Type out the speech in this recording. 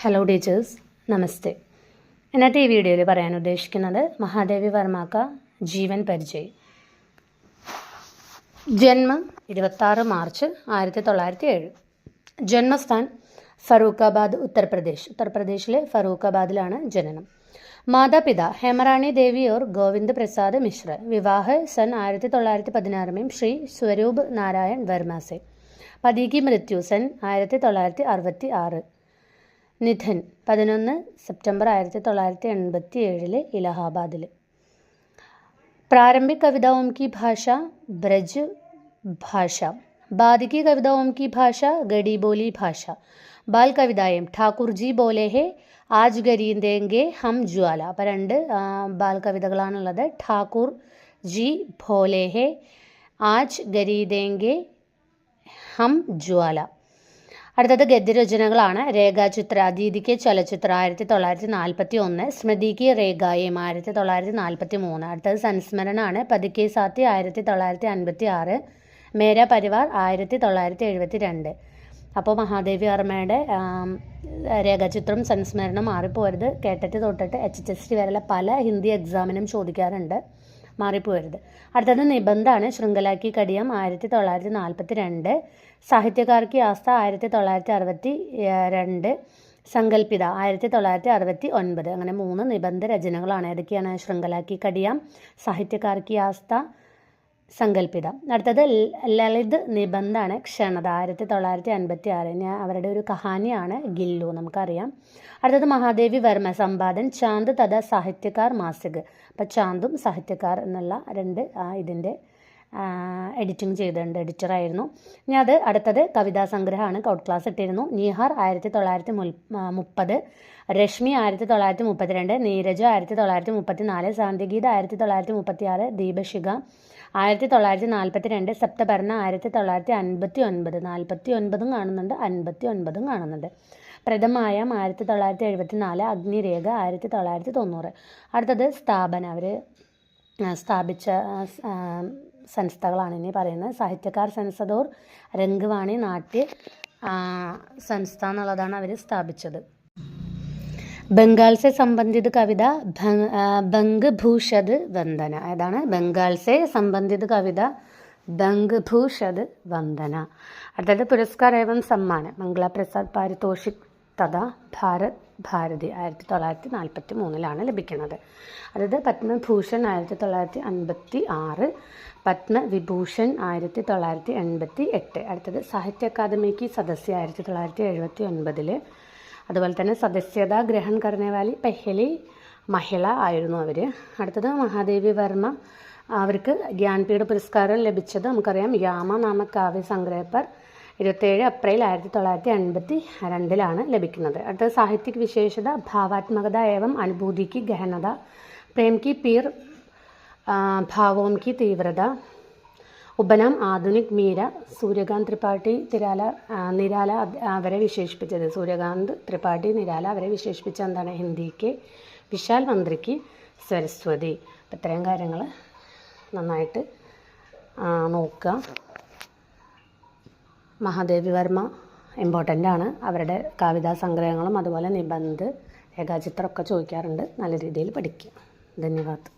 Hello teachers, നമസ്തേ. ഇന്നത്തെ ഈ വീഡിയോയിൽ പറയാൻ ഉദ്ദേശിക്കുന്നത് മഹാദേവി വർമ്മ का ജീവൻ പരിചയ്. ജന്മം 26 മാർച്ച് 1907. ജന്മസ്ഥാൻ ഫറൂഖാബാദ്, ഉത്തർപ്രദേശ്. ഉത്തർപ്രദേശിലെ ഫറൂഖാബാദിലാണ് ജനനം. माता-पिता हेमरानी देवी और गोविंद प्रसाद मिश्र. विवाह सन 1916 में श्री स्वरूप नारायण वर्मा से. पति की मृत्यु सन 1966. निधन 11 सितंबर 1987 इलाहाबाद. प्रारंभिक कविताओं की भाषा ब्रज भाषा. बाद की कविताओं की भाषा गड़ी बोली भाषा. बाल कविताएं ठाकुर जी बोले हैं आज गरीदेंगे हम ज्वाല. അപ്പോൾ രണ്ട് ബാൽ കവിതകളാണുള്ളത്. ഠാക്കൂർ ജി ഭോലെ ഹെ ആജ് ഗരീദേംഗെ ഹം ജ്വാല. അടുത്തത് ഗദ്യരചനകളാണ്. രേഖാചിത്ര ദീദിക്ക് ചലച്ചിത്ര 1941. സ്മൃതിക്ക് രേഖായം 1943. അടുത്തത് സംസ്മരണാണ്. പതുക്കെ സാത്തി 1956. മേര പരിവാർ 1972. അപ്പോൾ മഹാദേവി വർമ്മയുടെ രേഖാചിത്രം സംസ്മരണം മാറിപ്പോരുത്. കേട്ടിട്ട് തൊട്ടിട്ട് HST വരെയുള്ള പല ഹിന്ദി എക്സാമിനും ചോദിക്കാറുണ്ട്, മാറിപ്പോരുത്. അടുത്തത് നിബന്ധമാണ്. ശൃംഖലാക്കി കടിയം 1942. സാഹിത്യകാർക്ക് ആസ്ഥ 1962. സങ്കല്പിത 1969. അങ്ങനെ 3 നിബന്ധ രചനകളാണ്. ഏതൊക്കെയാണ്? ശൃംഖലാക്കി കടിയം, സാഹിത്യകാർക്ക് ആസ്ഥ, സങ്കല്പിത. അടുത്തത് ലളിത് നിബന്ധാണ്. ക്ഷണത 1956. അവരുടെ ഒരു കഹാനിയാണ് ഗില്ലു, നമുക്കറിയാം. അടുത്തത് മഹാദേവി വർമ്മ സമ്പാദൻ ചാന്ദ് തഥാ സാഹിത്യകാർ മാസിക്. അപ്പം ചാന്തും സാഹിത്യകാർ എന്നുള്ള രണ്ട് ഇതിൻ്റെ എഡിറ്റിംഗ് ചെയ്തിട്ടുണ്ട്, എഡിറ്ററായിരുന്നു. ഇനി അടുത്തത് കവിതാ സംഗ്രഹമാണ്. ഔട്ട് ക്ലാസ് ഇട്ടിരുന്നു. നിഹാർ 1930. രശ്മി 1932. നീരജ 1934. സാന്ത്യഗീത 1936. ദീപശിഖ 1942. സപ്തപർണ 1959. 49 കാണുന്നുണ്ട്, 59 കാണുന്നുണ്ട്. പ്രഥമായം 1974. അഗ്നിരേഖ 1990. അടുത്തത് സ്ഥാപന, അവർ സ്ഥാപിച്ച സംസ്ഥകളാണ് ഇനി പറയുന്നത്. സാഹിത്യകാർ സൻസദോർ രംഗവാണി നാട്യ സംസ്ഥ എന്നുള്ളതാണ് അവർ സ്ഥാപിച്ചത്. ബംഗാൾ സെ സംബന്ധിത കവിത ബംഗഭൂഷദ് വന്ദന. ഏതാണ്? ബംഗാൾ സെ സംബന്ധിത കവിത ബംഗഭൂഷദ് വന്ദന. അടുത്തത് പുരസ്കാർ ഏവം സമ്മാനം മംഗള പ്രസാദ് പാരിതോഷിക് തഥാ ഭാരത് ഭാരതി 1943 ലഭിക്കുന്നത്. അതായത് പത്മഭൂഷൺ 1956. പത്മവിഭൂഷൺ 1988. അടുത്തത് സാഹിത്യ അക്കാദമിക്ക് സദസ്യ 1979. അതുപോലെ തന്നെ സദസ്യത ഗ്രഹൺ കർണേവാലി പെഹ്ലി മഹിള ആയിരുന്നു അവർ. അടുത്തത് മഹാദേവി വർമ്മ, അവർക്ക് ജ്ഞാൻപീഠ പുരസ്കാരം ലഭിച്ചത് നമുക്കറിയാം. യാമ നാമക് കാവ്യ സംഗ്രഹപ്പർ 27 ഏപ്രിൽ 1982 ലഭിക്കുന്നത്. അടുത്തത് സാഹിത്യക് വിശേഷത ഭാവാത്മകത ഏവം അനുഭൂതിക്ക് ഗഹനത. പ്രേം കി പീർ ഭാവോം കി തീവ്രത. ഉപനാം ആധുനിക് മീര. സൂര്യകാന്ത് ത്രിപാഠി നിരാല അവരെ വിശേഷിപ്പിച്ചത്. സൂര്യകാന്ത് ത്രിപാഠി നിരാല അവരെ വിശേഷിപ്പിച്ച എന്താണ്? ഹിന്ദിക്ക് വിശാൽ മന്ത്രിക്ക് സരസ്വതി. അപ്പം ഇത്രയും കാര്യങ്ങൾ നന്നായിട്ട് നോക്കുക. മഹാദേവി വർമ്മ ഇമ്പോർട്ടൻ്റ് ആണ്. അവരുടെ കവിതാ സംഗ്രഹങ്ങളും അതുപോലെ നിബന്ധ്, രേഖാചിത്രമൊക്കെ ചോദിക്കാറുണ്ട്. നല്ല രീതിയിൽ പഠിക്കുക. ധന്യവാദ്.